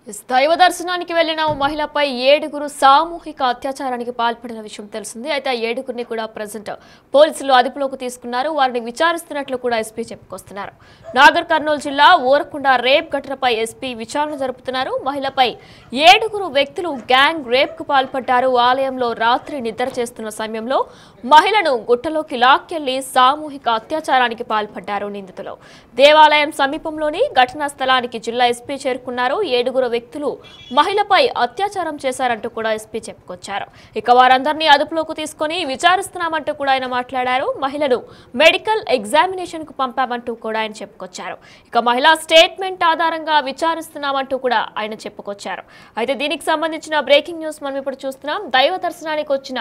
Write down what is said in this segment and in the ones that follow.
దైవ దర్శనానికి వెళ్లిన మహిళపై 7గురు సామూహిక అత్యాచారానికి పాల్పడిన విషయం తెలిసింది. అయితే ఆ 7గురిని కూడా ప్రెజెంట్ పోలీసులు అదుపులోకి తీసుకున్నారు. వారిని విచారిస్తున్నట్లు కూడా ఎస్పీ చెప్పుకొస్తున్నారు. నాగర్ కర్నూలు జిల్లా ఊరకొండ రేప్ ఘటనపై ఎస్పీ విచారణ జరుపుతున్నారు. మహిళపై 7గురు వ్యక్తులు గ్యాంగ్ రేప్ కు పాల్పడ్డారు. ఆలయంలో రాత్రి నిద్ర చేస్తున్న సమయంలో మహిళను గుట్టలోకి లాక్కెళ్లి సామూహిక అత్యాచారానికి పాల్పడ్డారు నిందితులు. దేవాలయం సమీపంలోని ఘటనా స్థలానికి జిల్లా ఎస్పీ చేరుకున్నారు. 7గురు వ్యక్తులు మహిళపై అత్యాచారం చేశారంటూ కూడా ఎస్పీ చెప్పుకొచ్చారు. ఇక వారందరినీ అదుపులోకి తీసుకుని విచారిస్తున్నామంటూ కూడా ఆయన మాట్లాడారు. మహిళను మెడికల్ ఎగ్జామినేషన్ కు పంపామంటూ కూడా ఆయన చెప్పుకొచ్చారు. ఇక మహిళా స్టేట్మెంట్ ఆధారంగా విచారిస్తున్నామంటూ కూడా ఆయన చెప్పుకొచ్చారు. అయితే దీనికి సంబంధించిన బ్రేకింగ్ న్యూస్ మనం ఇప్పుడు చూస్తున్నాం. దైవ దర్శనానికి వచ్చిన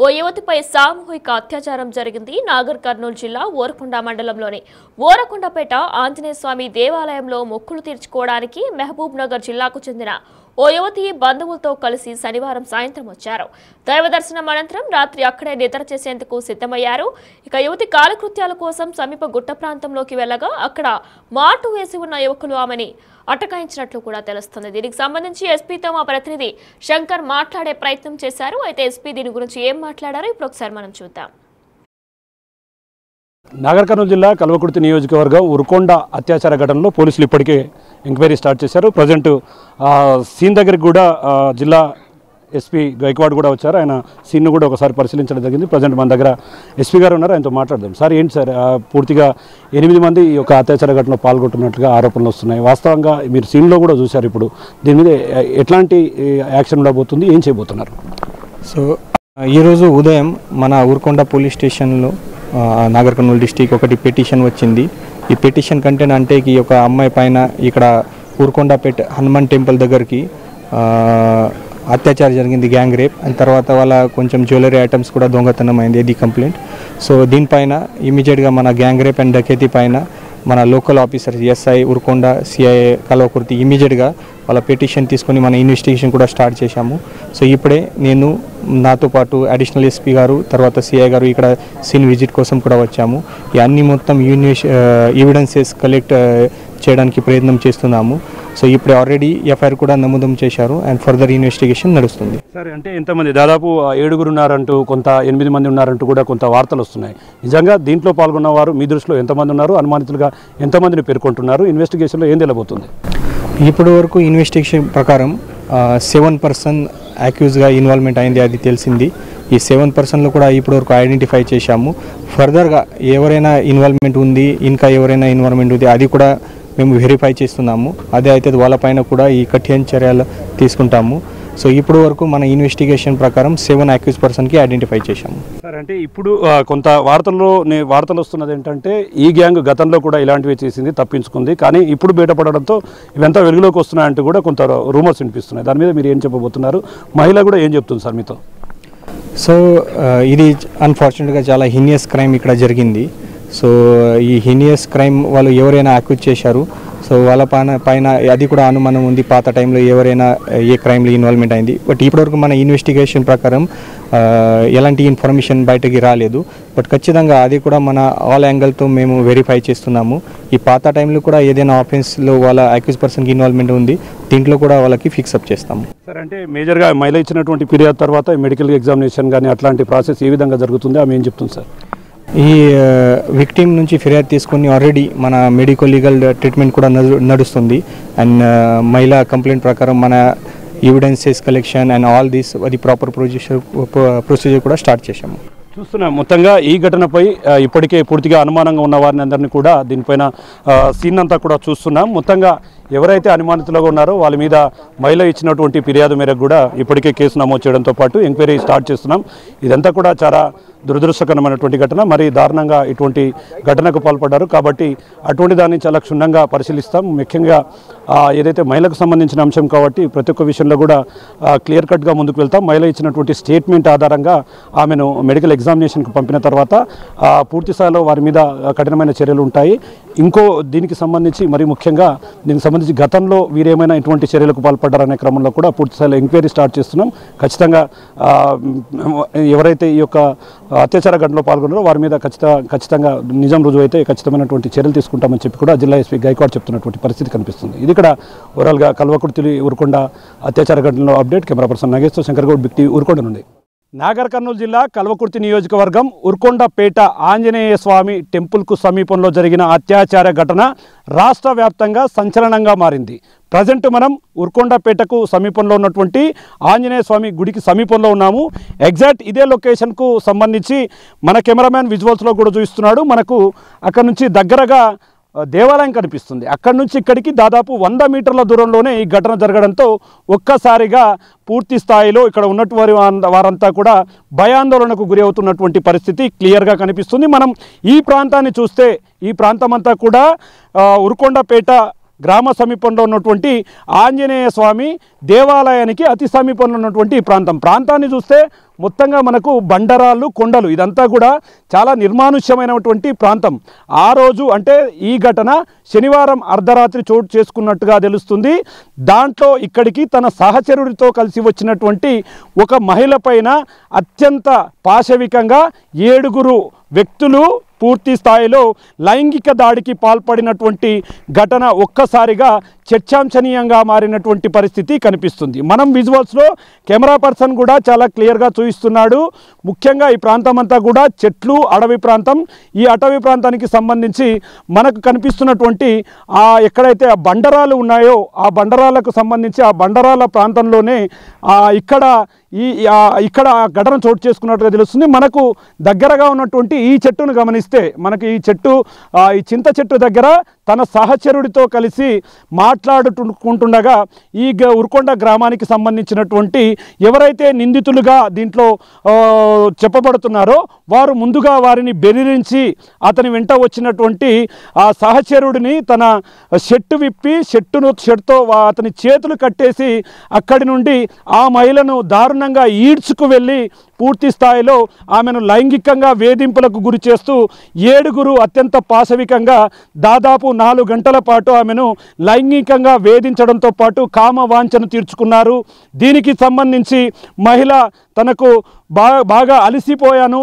ఓ యువతిపై సామూహిక అత్యాచారం జరిగింది. నాగర్ కర్నూలు జిల్లా ఊరకొండ మండలంలోని ఊరకొండపేట ఆంజనేయ స్వామి దేవాలయంలో మొక్కులు తీర్చుకోవడానికి మహబూబ్ నగర్ జిల్లాకు చెందిన ఓ యువతి బంధువులతో కలిసి శనివారం సాయంత్రం వచ్చారు. దైవ దర్శనం అనంతరం రాత్రి అక్కడే నిద్ర చేసేందుకు సిద్ధమయ్యారు. ఇక యువతి కాలకృత్యాల కోసం సమీప గుట్ట ప్రాంతంలోకి వెళ్లగా అక్కడ మాటు వేసి ఉన్న యువకులు ఆమెని అటకాయించినట్లు కూడా తెలుస్తుంది. దీనికి సంబంధించి ఎస్పీతో మా ప్రతినిధి శంకర్ మాట్లాడే ప్రయత్నం చేశారు. అయితే ఎస్పీ దీని గురించి ఏం మాట్లాడారో ఇప్పుడు ఒకసారి మనం చూద్దాం. నాగర్ కర్నూలు జిల్లా కల్వకుర్తి నియోజకవర్గం ఉరకొండ అత్యాచార ఘటనలో పోలీసులు ఇప్పటికే ఎంక్వైరీ స్టార్ట్ చేశారు. ప్రజెంట్ సీన్ దగ్గరికి కూడా జిల్లా ఎస్పీ గైక్వాడ్ కూడా వచ్చారు. ఆయన సీన్ను కూడా ఒకసారి పరిశీలించడం జరిగింది. ప్రజెంట్ మన దగ్గర ఎస్పీ గారు ఉన్నారు, ఆయనతో మాట్లాడదాం. సార్ ఏంటి సార్, పూర్తిగా 8 మంది ఈ యొక్క అత్యాచార ఘటనలో పాల్గొంటున్నట్లుగా ఆరోపణలు వస్తున్నాయి. వాస్తవంగా మీరు సీన్లో కూడా చూశారు. ఇప్పుడు దీని మీద ఎట్లాంటి యాక్షన్ ఉండబోతుంది, ఏం చేయబోతున్నారు? సో ఈరోజు ఉదయం మన ఊరకొండ పోలీస్ స్టేషన్లో నాగర్ కర్నూలు డిస్టిక్ ఒకటి పిటిషన్ వచ్చింది. ఈ పిటిషన్ కంటెంట్ అంటే ఈ యొక్క అమ్మాయి పైన ఇక్కడ ఊరకొండపేట హనుమాన్ టెంపుల్ దగ్గరికి అత్యాచారం జరిగింది, గ్యాంగ్ రేప్. అండ్ తర్వాత వాళ్ళ కొంచెం జ్యువెలరీ ఐటమ్స్ కూడా దొంగతనం అయింది, ఇది కంప్లైంట్. సో దీనిపైన ఇమీడియట్గా మన గ్యాంగ్ రేప్ అండ్ డకైతీ పైన మన local officers SI Urakonda, CI Kalwakurthy ఇమీడియట్గా వాళ్ళ పిటిషన్ తీసుకొని మన ఇన్వెస్టిగేషన్ కూడా స్టార్ట్ చేశాము. సో ఇప్పుడే నేను నాతో పాటు అడిషనల్ ఎస్పీ గారు తర్వాత సిఐ గారు ఇక్కడ సీన్ విజిట్ కోసం కూడా వచ్చాము. ఈ అన్ని మొత్తం ఎవిడెన్సెస్ కలెక్ట్ చేయడానికి ప్రయత్నం చేస్తున్నాము. సో ఇప్పుడు ఆల్రెడీ ఎఫ్ఐఆర్ కూడా నమోదు చేశారు అండ్ ఫర్దర్ ఇన్వెస్టిగేషన్ నడుస్తుంది. సరే, అంటే ఎంతమంది, దాదాపు 7గురు ఉన్నారంటూ, కొంత 8 మంది ఉన్నారంటూ కూడా కొంత వార్తలు వస్తున్నాయి. నిజంగా దీంట్లో పాల్గొన్న వారు మీ దృష్టిలో ఎంతమంది ఉన్నారు, అనుమానితులుగా ఎంతమందిని పేర్కొంటున్నారు, ఇన్వెస్టిగేషన్లో ఏం తెలియబోతుంది? ఇప్పటి వరకు ఇన్వెస్టిగేషన్ ప్రకారం 7 పర్సన్ అక్యూజ్గా ఇన్వాల్వ్మెంట్ అయింది, అది తెలిసింది. ఈ 7 పర్సన్లో కూడా ఇప్పటి వరకు ఐడెంటిఫై చేశాము. ఫర్దర్గా ఎవరైనా ఇన్వాల్వ్మెంట్ ఉంది, ఇంకా ఎవరైనా ఇన్వాల్వ్మెంట్ ఉంది, అది కూడా మేము వెరిఫై చేస్తున్నాము. అదే అయితే వాళ్ళపైన కూడా ఈ కఠిన చర్యలు తీసుకుంటాము. సో ఇప్పుడు వరకు మన ఇన్వెస్టిగేషన్ ప్రకారం 7 అక్యూజ్ పర్సన్కి ఐడెంటిఫై చేశాము. సార్, అంటే ఇప్పుడు కొంత వార్తలు వస్తున్నది ఏంటంటే ఈ గ్యాంగ్ గతంలో కూడా ఇలాంటివి చేసింది, తప్పించుకుంది, కానీ ఇప్పుడు బయటపడడంతో ఇవంతా వెలుగులోకి వస్తున్నాయంటూ కూడా కొంత రూమర్స్ వినిపిస్తున్నాయి. దాని మీద మీరు ఏం చెప్పబోతున్నారు? మహిళ కూడా ఏం చెప్తుంది సార్ మీతో? సో ఇది అన్ఫార్చునేట్గా చాలా హీనియస్ క్రైమ్ ఇక్కడ జరిగింది. సో ఈ హీనియస్ క్రైమ్ వాళ్ళు ఎవరైనా అక్యూజ్ చేశారు. సో వాళ్ళ పైన అది కూడా అనుమానం ఉంది, పాత టైంలో ఎవరైనా ఏ క్రైమ్లో ఇన్వాల్వ్మెంట్ అయింది. బట్ ఇప్పటివరకు మన ఇన్వెస్టిగేషన్ ప్రకారం ఎలాంటి ఇన్ఫర్మేషన్ బయటకి రాలేదు. బట్ ఖచ్చితంగా అది కూడా మన ఆల్ యాంగిల్తో మేము వెరిఫై చేస్తున్నాము. ఈ పాత టైంలో కూడా ఏదైనా ఆఫెన్స్లో వాళ్ళ అక్యూజ్ పర్సన్కి ఇన్వాల్వ్మెంట్ ఉంది, దీంట్లో కూడా వాళ్ళకి ఫిక్సప్ చేస్తాము. సార్, అంటే మేజర్గా మహిళ ఇచ్చినటువంటి ఫిర్యాదు తర్వాత మెడికల్ ఎగ్జామినేషన్ కానీ అట్లాంటి ప్రాసెస్ ఏ విధంగా జరుగుతుంది, ఆమె ఏం చెప్తుంది సార్? ఈ విక్టిమ్ నుంచి ఫిర్యాదు తీసుకొని ఆల్రెడీ మన మెడికల్ లీగల్ ట్రీట్మెంట్ కూడా నడుస్తుంది. అండ్ మహిళా కంప్లైంట్ ప్రకారం మన evidences collection and all this అది ప్రాపర్ ప్రొసీజర్ కూడా స్టార్ట్ చేశాము. చూస్తున్నాం, మొత్తంగా ఈ ఘటనపై ఇప్పటికే పూర్తిగా అనుమానంగా ఉన్న వారిని అందరినీ కూడా దీనిపైన సీన్ అంతా కూడా చూస్తున్నాం. మొత్తంగా ఎవరైతే అనుమానితులుగా ఉన్నారో వాళ్ళ మీద మహిళ ఇచ్చినటువంటి ఫిర్యాదు మేరకు కూడా ఇప్పటికే కేసు నమోదు చేయడంతో పాటు ఎంక్వైరీ స్టార్ట్ చేస్తున్నాం. ఇదంతా కూడా చాలా దురదృష్టకరమైనటువంటి ఘటన, మరి దారుణంగా ఇటువంటి ఘటనకు పాల్పడ్డారు కాబట్టి అటువంటి దాన్ని చాలా క్షుణ్ణంగా పరిశీలిస్తాం. ముఖ్యంగా ఏదైతే మహిళకు సంబంధించిన అంశం కాబట్టి ప్రతి ఒక్క విషయంలో కూడా క్లియర్ కట్గా ముందుకు వెళ్తాం. మహిళ ఇచ్చినటువంటి స్టేట్మెంట్ ఆధారంగా ఆమెను మెడికల్ ఎగ్జామినేషన్కి పంపిన తర్వాత పూర్తి స్థాయిలో వారి మీద కఠినమైన చర్యలు ఉంటాయి. ఇంకో దీనికి సంబంధించి మరి ముఖ్యంగా దీనికి సంబంధించి గతంలో వీరేమైనా ఇటువంటి చర్యలకు పాల్పడ్డారనే క్రమంలో కూడా పూర్తి స్థాయిలో ఎంక్వైరీ స్టార్ట్ చేస్తున్నాం. ఖచ్చితంగా ఎవరైతే ఈ యొక్క అత్యాచార ఘటనలో పాల్గొన్నారో వారి మీద ఖచ్చితంగా నిజం రుజువైతే ఖచ్చితమైనటువంటి చర్యలు తీసుకుంటామని చెప్పి కూడా జిల్లా ఎస్పీ గైక్వాడ్ చెప్తున్నటువంటి పరిస్థితి కనిపిస్తుంది. ఇది ఇక్కడ ఓవరాల్గా కల్వకుర్తి ఉరుకొండ అత్యాచార ఘటనలో update. Camera person Nageshwar, Shankar Goud, Big TV, Urukonda నుండి. నాగర్ కర్నూలు జిల్లా కల్వకుర్తి నియోజకవర్గం ఉరుకొండపేట ఆంజనేయ స్వామి టెంపుల్కు సమీపంలో జరిగిన అత్యాచార ఘటన రాష్ట్ర వ్యాప్తంగా సంచలనంగా మారింది. ప్రజెంట్ మనం ఉరుకొండపేటకు సమీపంలో ఉన్నటువంటి ఆంజనేయ స్వామి గుడికి సమీపంలో ఉన్నాము. ఎగ్జాక్ట్ ఇదే లొకేషన్కు సంబంధించి మన కెమెరామ్యాన్ విజువల్స్లో కూడా చూపిస్తున్నాడు. మనకు అక్కడ నుంచి దగ్గరగా దేవాలయం కనిపిస్తుంది. అక్కడి నుంచి ఇక్కడికి దాదాపు 100 మీటర్ల దూరంలోనే ఈ ఘటన జరగడంతో ఒక్కసారిగా పూర్తి స్థాయిలో ఇక్కడ ఉన్నటువంటి వారంతా కూడా భయాందోళనకు గురి అవుతున్నటువంటి పరిస్థితి క్లియర్గా కనిపిస్తుంది. మనం ఈ ప్రాంతాన్ని చూస్తే ఈ ప్రాంతం అంతా కూడా ఉరుకొండపేట గ్రామ సమీపంలో ఉన్నటువంటి ఆంజనేయ స్వామి దేవాలయానికి అతి సమీపంలో ఉన్నటువంటి ప్రాంతాన్ని చూస్తే మొత్తంగా మనకు బండరాళ్ళు, కొండలు, ఇదంతా కూడా చాలా నిర్మానుష్యమైనటువంటి ప్రాంతం. ఆ రోజు అంటే ఈ ఘటన శనివారం అర్ధరాత్రి చోటు చేసుకున్నట్టుగా తెలుస్తుంది. దాంట్లో ఇక్కడికి తన సహచరుడితో కలిసి వచ్చినటువంటి ఒక మహిళ పైన అత్యంత పాశవికంగా 7 వ్యక్తులు పూర్తి స్థాయిలో లైంగిక దాడికి పాల్పడినటువంటి ఘటన ఒక్కసారిగా చర్చాంశనీయంగా మారినటువంటి పరిస్థితి కనిపిస్తుంది. మనం విజువల్స్లో కెమెరా పర్సన్ కూడా చాలా క్లియర్గా చూపిస్తున్నాడు. ముఖ్యంగా ఈ ప్రాంతం అంతా కూడా చెట్లు, అడవి ప్రాంతం. ఈ అటవీ ప్రాంతానికి సంబంధించి మనకు కనిపిస్తున్నటువంటి ఎక్కడైతే ఆ బండరాలు ఉన్నాయో ఆ బండరాలకు సంబంధించి ఆ బండరాల ప్రాంతంలోనే ఇక్కడ ఘటన చోటు చేసుకున్నట్టుగా తెలుస్తుంది. మనకు దగ్గరగా ఉన్నటువంటి ఈ చెట్టును గమనిస్తే మనకి ఈ చెట్టు ఈ చింత చెట్టు దగ్గర తన సహచరుడితో కలిసి మాట్లాడుకుంటుండగా ఈ ఉరుకొండ గ్రామానికి సంబంధించినటువంటి ఎవరైతే నిందితులుగా దీంట్లో చెప్పబడుతున్నారో వారు ముందుగా వారిని బెదిరించి అతని వెంట వచ్చినటువంటి ఆ సహచరుడిని తన షర్టు విప్పి షర్టుతో అతని చేతులు కట్టేసి అక్కడి నుండి ఆ మహిళను దారుణంగా ఈడ్చుకు వెళ్ళి పూర్తి స్థాయిలో ఆమెను లైంగికంగా వేధింపులకు గురి చేస్తూ 7 అత్యంత పాశవికంగా దాదాపు 4 గంటల పాటు ఆమెను లైంగికంగా వేధించడంతో పాటు కామ వాంఛను తీర్చుకున్నారు. దీనికి సంబంధించి మహిళ తనకు బాగా అలసిపోయాను,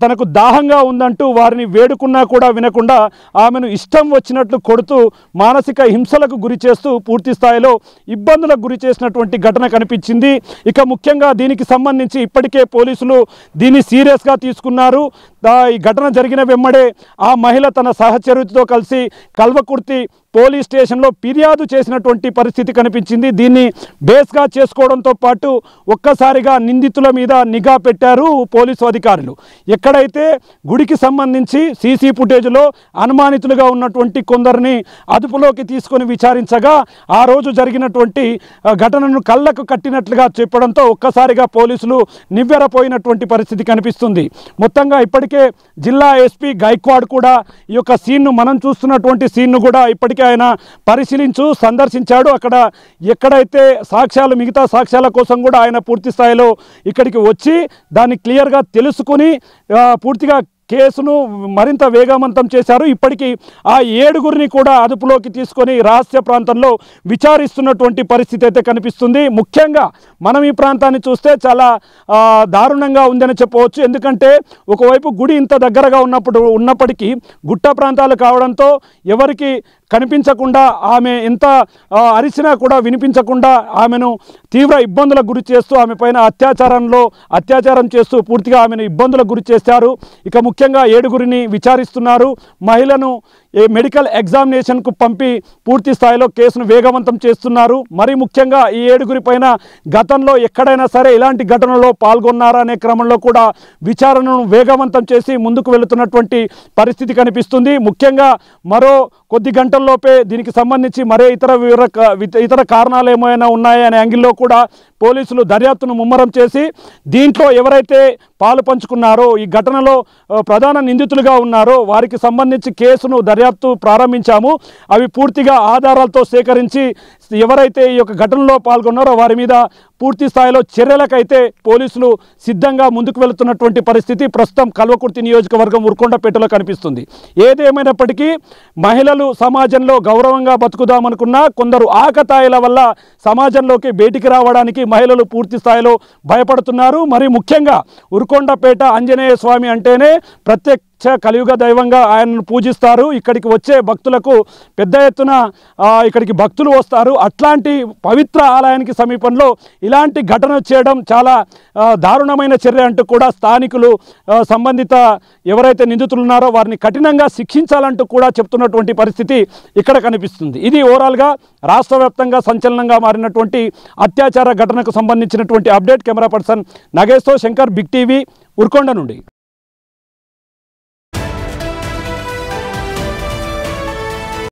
తనకు దాహంగా ఉందంటూ వారిని వేడుకున్నా కూడా వినకుండా ఆమెను ఇష్టం వచ్చినట్లు కొడుతూ మానసిక హింసలకు గురి చేస్తూ పూర్తి స్థాయిలో ఇబ్బందులకు గురి చేసినటువంటి ఘటన కనిపించింది. ఇక ముఖ్యంగా దీనికి సంబంధించి ఇప్పటికే పోలీసులు దీన్ని సీరియస్గా తీసుకున్నారు. ఈ ఘటన జరిగిన వెంబడే ఆ మహిళ తన సహచరుడితో కలిసి కల్వకుర్తి పోలీస్ స్టేషన్లో ఫిర్యాదు చేసినటువంటి పరిస్థితి కనిపించింది. దీన్ని బేస్గా చేసుకోవడంతో పాటు ఒక్కసారిగా నిందితుల మీద నిఘా పెట్టారు పోలీసు అధికారులు. ఎక్కడైతే గుడికి సంబంధించి సీసీ ఫుటేజ్లో అనుమానితులుగా ఉన్నటువంటి కొందరిని అదుపులోకి తీసుకొని విచారించగా ఆ రోజు జరిగినటువంటి ఘటనను కళ్ళకు కట్టినట్లుగా చెప్పడంతో ఒక్కసారిగా పోలీసులు నివ్వెరపోయినటువంటి పరిస్థితి కనిపిస్తుంది. మొత్తంగా ఇప్పటికే జిల్లా ఎస్పీ గైక్వాడ్ కూడా ఈ యొక్క సీన్ను మనం చూస్తున్నటువంటి సీన్ను కూడా ఇప్పటికే ఆయన సందర్శించాడు. అక్కడ ఎక్కడైతే మిగతా సాక్ష్యాల కోసం కూడా ఆయన పూర్తి స్థాయిలో ఇక్కడికి వచ్చి దాన్ని క్లియర్గా తెలుసుకుని పూర్తిగా కేసును మరింత వేగవంతం చేశారు. ఇప్పటికీ ఆ 7 కూడా అదుపులోకి తీసుకొని రహస్య ప్రాంతంలో విచారిస్తున్నటువంటి పరిస్థితి అయితే కనిపిస్తుంది. ముఖ్యంగా మనం ఈ ప్రాంతాన్ని చూస్తే చాలా దారుణంగా ఉందని చెప్పవచ్చు. ఎందుకంటే ఒకవైపు గుడి ఇంత దగ్గరగా ఉన్నప్పటికీ గుట్ట ప్రాంతాలు కావడంతో ఎవరికి కనిపించకుండా ఆమె ఎంత అరిచినా కూడా వినిపించకుండా ఆమెను తీవ్ర ఇబ్బందులకు గురి చేస్తూ ఆమె పైన అత్యాచారం చేస్తూ పూర్తిగా ఆమెను ఇబ్బందులకు గురి చేశారు. ఇక ముఖ్యంగా 7 విచారిస్తున్నారు. మహిళను మెడికల్ ఎగ్జామినేషన్కు పంపి పూర్తి స్థాయిలో కేసును వేగవంతం చేస్తున్నారు. మరి ముఖ్యంగా ఈ 7 పైన గతంలో ఎక్కడైనా సరే ఇలాంటి ఘటనలో పాల్గొన్నారా అనే క్రమంలో కూడా విచారణను వేగవంతం చేసి ముందుకు వెళుతున్నటువంటి పరిస్థితి కనిపిస్తుంది. ముఖ్యంగా మరో కొద్ది గంటల్లోపే దీనికి సంబంధించి మరే ఇతర కారణాలు ఏమైనా ఉన్నాయా అనే యాంగిల్లో కూడా పోలీసులు దర్యాప్తును ముమ్మరం చేసి దీంట్లో ఎవరైతే పాలు పంచుకున్నారో ఈ ఘటనలో ప్రధాన నిందితులుగా ఉన్నారో వారికి సంబంధించి కేసును దర్యాప్తు ప్రారంభించాము. అవి పూర్తిగా ఆధారాలతో సేకరించి ఎవరైతే ఈ యొక్క ఘటనలో పాల్గొన్నారో వారి మీద పూర్తి స్థాయిలో చర్యలకైతే పోలీసులు సిద్ధంగా ముందుకు వెళుతున్నటువంటి పరిస్థితి ప్రస్తుతం కల్వకుర్తి నియోజకవర్గం ఉర్కొండపేటలో కనిపిస్తుంది. ఏదేమైనప్పటికీ మహిళలు సమాజంలో గౌరవంగా బతుకుదామనుకున్నా కొందరు ఆకతాయిల వల్ల సమాజంలోకి బయటికి రావడానికి మహిళలు పూర్తి స్థాయిలో భయపడుతున్నారు. మరి ముఖ్యంగా ఉర్కొండపేట ఆంజనేయ స్వామి అంటేనే ప్రత్యేక కలియుగ దైవంగా ఆయనను పూజిస్తారు. ఇక్కడికి వచ్చే భక్తులకు పెద్ద ఎత్తున ఇక్కడికి భక్తులు వస్తారు. అట్లాంటి పవిత్ర ఆలయానికి సమీపంలో ఇలాంటి ఘటన చేయడం చాలా దారుణమైన చర్య అంటూ కూడా స్థానికులు సంబంధిత ఎవరైతే నిందితులు ఉన్నారో వారిని కఠినంగా శిక్షించాలంటూ కూడా చెప్తున్నటువంటి పరిస్థితి ఇక్కడ కనిపిస్తుంది. ఇది ఓవరాల్గా రాష్ట్ర వ్యాప్తంగా సంచలనంగా మారినటువంటి అత్యాచార ఘటనకు సంబంధించినటువంటి అప్డేట్. కెమెరా పర్సన్ నగేష్తో శంకర్, బిగ్ టీవీ, ఉర్కొండ నుండి.